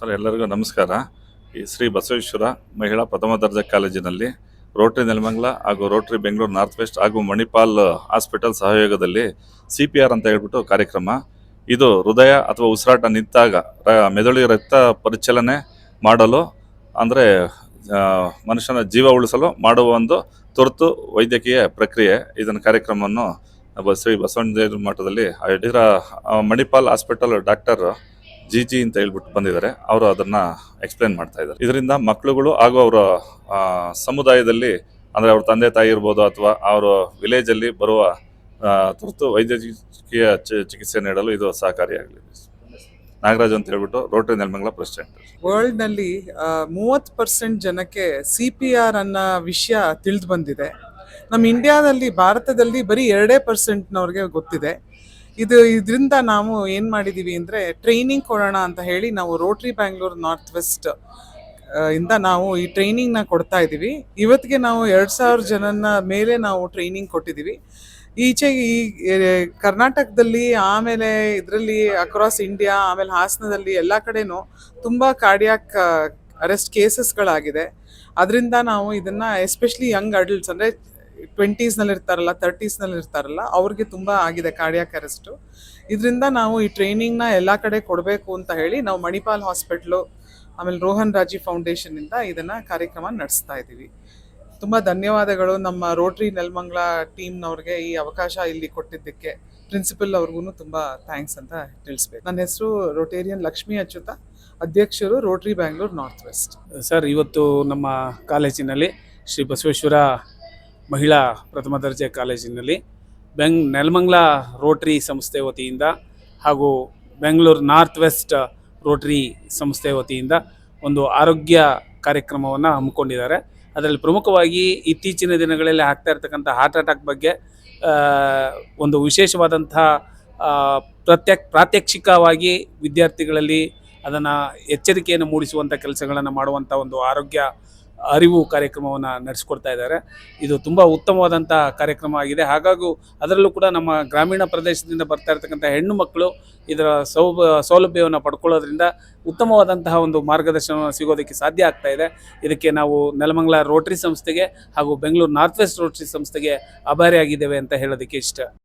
Sir, ಎಲ್ಲರಿಗೂ ನಮಸ್ಕಾರ. ಈ ಶ್ರೀ ಬಸವೇಶ್ವರ ಮಹಿಳಾ ಪ್ರಥಮ ದರ್ಜೆ ಕಾಲೇಜಿನಲ್ಲಿ ರೋಟರಿ ನೆಲಮಂಗಲ ಹಾಗೂ ರೋಟರಿ ಬೆಂಗಳೂರು ನಾರ್ತ್ ವೆಸ್ಟ್ ಹಾಗೂ ಮಣಿಪಾಲ್ ಹಾಸ್ಪಿಟಲ್ ಸಹಯೋಗದಲ್ಲಿ CPR ಅಂತ ಹೇಳ್ಬಿಟ್ಟು ಕಾರ್ಯಕ್ರಮ. ಇದು ಹೃದಯ ಅಥವಾ ಉಸಿರಾಟ ನಿಂತಾಗ ಮೆದುಳಿಗೆ ರಕ್ತ ಪರಿಚಲನೆ ಮಾಡಲು ಅಂದರೆ ಮನುಷ್ಯನ ಜೀವ ಉಳಿಸಲು ಮಾಡುವ ಒಂದು ತುರ್ತು ವೈದ್ಯಕೀಯ ಪ್ರಕ್ರಿಯೆ. ಇದನ್ನು ಕಾರ್ಯಕ್ರಮವನ್ನು ಶ್ರೀ ಬಸವಣ್ಣ ಮಠದಲ್ಲಿ ಮಣಿಪಾಲ್ ಹಾಸ್ಪಿಟಲ್ ಡಾಕ್ಟರ್ ಜಿ ಅಂತ ಹೇಳ್ಬಿಟ್ಟು ಬಂದಿದ್ದಾರೆ. ಅವರು ಅದನ್ನು ಎಕ್ಸ್ಪ್ಲೇನ್ ಮಾಡ್ತಾ ಇದ್ದಾರೆ. ಇದರಿಂದ ಮಕ್ಕಳುಗಳು ಹಾಗೂ ಅವರ ಸಮುದಾಯದಲ್ಲಿ ಅಂದರೆ ಅವ್ರ ತಂದೆ ತಾಯಿ ಇರ್ಬೋದು ಅಥವಾ ಅವರ ವಿಲೇಜಲ್ಲಿ ಬರುವ ತುರ್ತು ವೈದ್ಯಕೀಯ ಚಿಕಿತ್ಸೆ ನೀಡಲು ಇದು ಸಹಕಾರಿಯಾಗಲಿದೆ. ನಾಗರಾಜ್ ಅಂತ ಹೇಳ್ಬಿಟ್ಟು ರೋಟರಿ ನೆಲಮಂಗಲ ಪ್ರೆಸಿಡೆಂಟ್. ವರ್ಲ್ಡ್ನಲ್ಲಿ 30% ಜನಕ್ಕೆ CPR ಅನ್ನೋ ವಿಷಯ ತಿಳಿದು ಬಂದಿದೆ. ನಮ್ಮ ಇಂಡಿಯಾದಲ್ಲಿ ಭಾರತದಲ್ಲಿ ಬರೀ 2%ನವ್ರಿಗೆ ಗೊತ್ತಿದೆ. ಇದರಿಂದ ನಾವು ಏನು ಮಾಡಿದ್ದೀವಿ ಅಂದರೆ ಟ್ರೈನಿಂಗ್ ಕೊಡೋಣ ಅಂತ ಹೇಳಿ ನಾವು ರೋಟರಿ ಬ್ಯಾಂಗ್ಳೂರ್ ನಾರ್ತ್ ವೆಸ್ಟ್ ಇಂದ ನಾವು ಈ ಟ್ರೈನಿಂಗ್ನ ಕೊಡ್ತಾ ಇದ್ದೀವಿ. ಇವತ್ತಿಗೆ ನಾವು 2000 ಜನನ ಮೇಲೆ ನಾವು ಟ್ರೈನಿಂಗ್ ಕೊಟ್ಟಿದ್ದೀವಿ. ಈಚೆಗೆ ಈ ಕರ್ನಾಟಕದಲ್ಲಿ, ಆಮೇಲೆ ಇದರಲ್ಲಿ ಅಕ್ರಾಸ್ ಇಂಡಿಯಾ, ಆಮೇಲೆ ಹಾಸನದಲ್ಲಿ ಎಲ್ಲ ಕಡೆನೂ ತುಂಬ ಕಾರ್ಡಿಯಾಕ್ ಅರೆಸ್ಟ್ ಕೇಸಸ್ಗಳಾಗಿದೆ. ಅದರಿಂದ ನಾವು ಇದನ್ನು ಎಸ್ಪೆಷಲಿ ಯಂಗ್ ಅಡಲ್ಟ್ಸ್ ಅಂದರೆ 20ಸ್ನಲ್ಲಿ ಇರ್ತಾರಲ್ಲ, 30ಸ್ನಲ್ಲಿ ಇರ್ತಾರಲ್ಲ, ಅವ್ರಿಗೆ ತುಂಬ ಆಗಿದೆ ಕಾರ್ಡಿಯಾಕ್ ಅರೆಸ್ಟು. ಇದರಿಂದ ನಾವು ಈ ಟ್ರೈನಿಂಗ್ನ ಎಲ್ಲ ಕಡೆ ಕೊಡಬೇಕು ಅಂತ ಹೇಳಿ ನಾವು ಮಣಿಪಾಲ್ ಹಾಸ್ಪಿಟ್ಲು, ಆಮೇಲೆ ರೋಹನ್ ರಾಜಿ ಫೌಂಡೇಶನ್ನಿಂದ ಇದನ್ನು ಕಾರ್ಯಕ್ರಮ ನಡೆಸ್ತಾ ಇದ್ದೀವಿ. ತುಂಬ ಧನ್ಯವಾದಗಳು ನಮ್ಮ ರೋಟರಿ ನೆಲಮಂಗಲ ಟೀಮ್ನವ್ರಿಗೆ ಈ ಅವಕಾಶ ಇಲ್ಲಿ ಕೊಟ್ಟಿದ್ದಕ್ಕೆ. ಪ್ರಿನ್ಸಿಪಲ್ ಅವ್ರಿಗೂ ತುಂಬ ಥ್ಯಾಂಕ್ಸ್ ಅಂತ ತಿಳಿಸ್ಬೇಕು. ನನ್ನ ಹೆಸರು ರೋಟೇರಿಯನ್ ಲಕ್ಷ್ಮೀ ಅಚ್ಯುತ, ಅಧ್ಯಕ್ಷರು Rotary Bangalore north west. Sir, ಇವತ್ತು ನಮ್ಮ ಕಾಲೇಜಿನಲ್ಲಿ ಶ್ರೀ ಬಸವೇಶ್ವರ ಮಹಿಳಾ ಪ್ರಥಮ ದರ್ಜೆ ಕಾಲೇಜಿನಲ್ಲಿ ನೆಲಮಂಗಲ ರೋಟರಿ ಸಂಸ್ಥೆ ವತಿಯಿಂದ ಹಾಗೂ ಬೆಂಗಳೂರು ನಾರ್ತ್ ವೆಸ್ಟ್ ರೋಟರಿ ಸಂಸ್ಥೆ ವತಿಯಿಂದ ಒಂದು ಆರೋಗ್ಯ ಕಾರ್ಯಕ್ರಮವನ್ನು ಹಮ್ಮಿಕೊಂಡಿದ್ದಾರೆ. ಅದರಲ್ಲಿ ಪ್ರಮುಖವಾಗಿ ಇತ್ತೀಚಿನ ದಿನಗಳಲ್ಲಿ ಆಗ್ತಾ ಇರ್ತಕ್ಕಂಥ ಹಾರ್ಟ್ ಅಟ್ಯಾಕ್ ಬಗ್ಗೆ ಒಂದು ವಿಶೇಷವಾದಂಥ ಪ್ರಾತ್ಯಕ್ಷಿಕವಾಗಿ ವಿದ್ಯಾರ್ಥಿಗಳಲ್ಲಿ ಅದನ್ನು ಎಚ್ಚರಿಕೆಯನ್ನು ಮೂಡಿಸುವಂಥ ಕೆಲಸಗಳನ್ನು ಮಾಡುವಂಥ ಒಂದು ಆರೋಗ್ಯ ಅರಿವು ಕಾರ್ಯಕ್ರಮವನ್ನು ನಡೆಸ್ಕೊಡ್ತಾ ಇದ್ದಾರೆ. ಇದು ತುಂಬ ಉತ್ತಮವಾದಂಥ ಕಾರ್ಯಕ್ರಮ ಆಗಿದೆ. ಹಾಗಾಗಿ ಅದರಲ್ಲೂ ಕೂಡ ನಮ್ಮ ಗ್ರಾಮೀಣ ಪ್ರದೇಶದಿಂದ ಬರ್ತಾ ಇರ್ತಕ್ಕಂಥ ಹೆಣ್ಣು ಮಕ್ಕಳು ಇದರ ಸೌಲಭ್ಯವನ್ನು ಪಡ್ಕೊಳ್ಳೋದ್ರಿಂದ ಉತ್ತಮವಾದಂತಹ ಒಂದು ಮಾರ್ಗದರ್ಶನ ಸಿಗೋದಕ್ಕೆ ಸಾಧ್ಯ ಆಗ್ತಾ ಇದೆ. ಇದಕ್ಕೆ ನಾವು ನೆಲಮಂಗಲ ರೋಟರಿ ಸಂಸ್ಥೆಗೆ ಹಾಗೂ ಬೆಂಗಳೂರು ನಾರ್ತ್ ವೆಸ್ಟ್ ರೋಟರಿ ಸಂಸ್ಥೆಗೆ ಆಭಾರಿಯಾಗಿದ್ದೇವೆ ಅಂತ ಹೇಳೋದಕ್ಕೆ ಇಷ್ಟ.